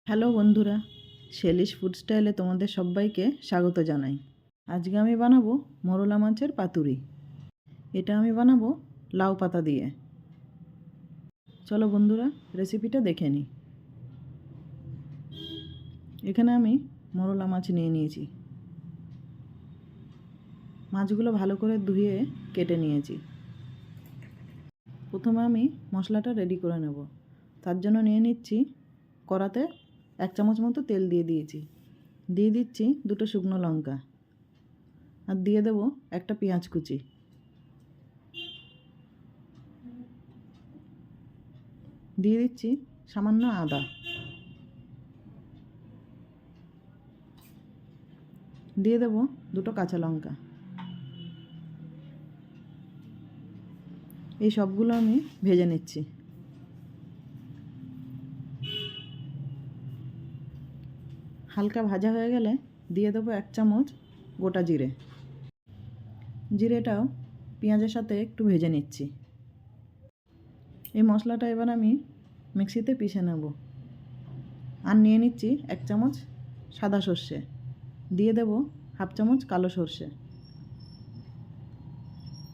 Hello বন্ধুরা, শেলিশ food স্টাইলে তোমাদের সবাইকে স্বাগত জানাই। আজকে আমি বানাবো মোরলা মাছের পাতুরি। এটা আমি বানাবো লাউ পাতা দিয়ে। চলো বন্ধুরা, রেসিপিটা দেখে নিই। এখানে আমি মোরলা মাছ নিয়ে নিয়েছি। মাছগুলো ভালো করে ধুয়ে কেটে নিয়েছি। প্রথমে আমি মশলাটা রেডি করে নেব। তার জন্য নিয়ে নিচ্ছি কড়াতে 1 চামচ মতো তেল দিয়ে দিয়েছি। দিয়ে দিচ্ছি 2টো শুকনো লঙ্কা, আর দিয়ে দেব একটা পেঁয়াজ কুচি। দিয়ে দিচ্ছি সামান্য আদা। দিয়ে দেব 2টো কাঁচা লঙ্কা। এই সবগুলো আমি ভেজে নিচ্ছি। হালকা ভাজা হয়ে গেলে দিয়ে দেবো 1 চামচ গোটা জিরে। জিরেটাও পেঁয়াজের সাথে একটু ভেজে নিচ্ছি। এই মশলাটা এবার আমি মিক্সিতে পিষে নেব। আর নিয়ে নিচ্ছি 1 চামচ সাদা সর্ষে। দিয়ে দেব 1/2 চামচ কালো সর্ষে।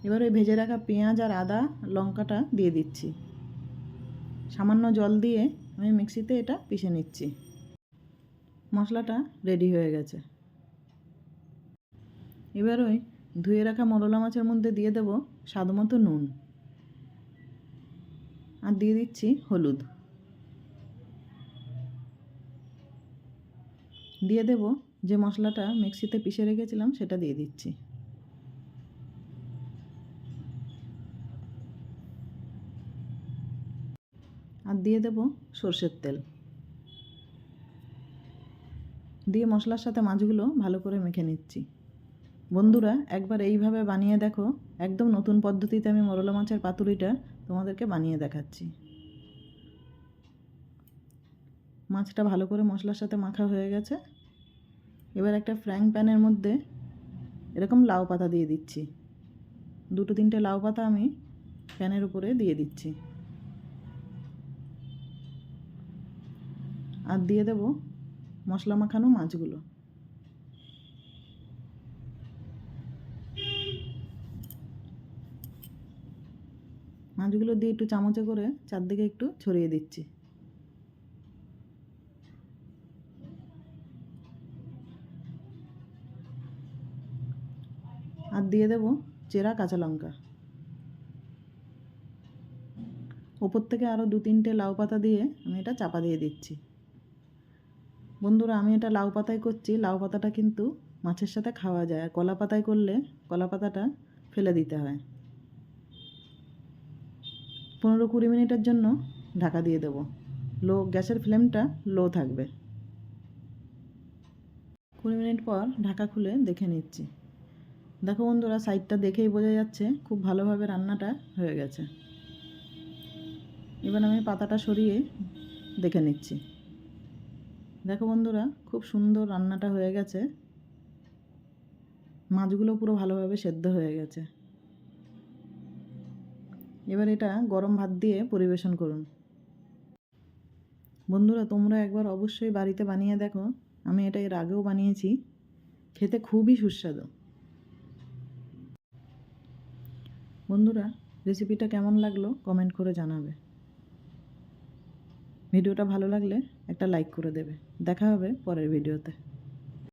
এবার ওই ভেজে রাখা পেঁয়াজ আর আদা লঙ্কাটা দিয়ে দিচ্ছি। সামান্য জল দিয়ে আমি মিক্সিতে এটা পিষে নিচ্ছি। মশলাটা রেডি হয়ে গেছে। এবার ওই ধুয়ে রাখা মোরলা মাছের মধ্যে দিয়ে দেব স্বাদমতো নুন, আর দিয়ে দিচ্ছি হলুদ। দিয়ে দেব যে মশলাটা মিক্সিতে পিষে রেখেছিলাম সেটা দিয়ে দিচ্ছি। আর দিয়ে দেব সর্ষের তেল। দিয়ে মশলার সাথে মাছগুলো ভালো করে মেখে নিচ্ছি। বন্ধুরা, একবার এইভাবে বানিয়ে দেখো। একদম নতুন পদ্ধতিতে আমি মোরলা মাছের পাতুরিটা তোমাদেরকে বানিয়ে দেখাচ্ছি। মাছটা ভালো করে মশলার সাথে মাখা হয়ে গেছে। এবার একটা ফ্রাইং প্যানের মধ্যে এরকম লাউ পাতা দিয়ে দিচ্ছি। 2-3টে লাউ পাতা আমি প্যানের উপরে দিয়ে দিচ্ছি। আর দিয়ে দেব মশলা মাখানো মাছগুলো। মাছগুলো দিয়ে একটু চামচে করে চারদিকে একটু ছড়িয়ে দিচ্ছি। আর দিয়ে দেব চেরা কাঁচা লঙ্কা। ওপর থেকে আরও 2-3টে লাউ পাতা দিয়ে আমি এটা চাপা দিয়ে দিচ্ছি। বন্ধুরা, আমি এটা লাউ পাতায় করছি। লাউ পাতাটা কিন্তু মাছের সাথে খাওয়া যায়, আর কলা পাতায় করলে কলা পাতাটা ফেলে দিতে হয়। 15-20 মিনিটের জন্য ঢাকা দিয়ে দেব। গ্যাসের ফ্লেমটা লো থাকবে। 20 মিনিট পর ঢাকা খুলে দেখে নিচ্ছি। দেখো বন্ধুরা, সাইডটা দেখেই বোঝা যাচ্ছে খুব ভালোভাবে রান্নাটা হয়ে গেছে। এবার আমি পাতাটা সরিয়ে দেখে নিচ্ছি। দেখো বন্ধুরা, খুব সুন্দর রান্নাটা হয়ে গেছে। মাছগুলো পুরো ভালোভাবে সেদ্ধ হয়ে গেছে। এবার এটা গরম ভাত দিয়ে পরিবেশন করুন। বন্ধুরা, তোমরা একবার অবশ্যই বাড়িতে বানিয়ে দেখো। আমি এটা এর আগেও বানিয়েছি, খেতে খুবই সুস্বাদু। বন্ধুরা, রেসিপিটা কেমন লাগলো কমেন্ট করে জানাবে। ভিডিওটা ভালো লাগলে একটা লাইক করে দেবে। দেখা হবে পরের ভিডিওতে।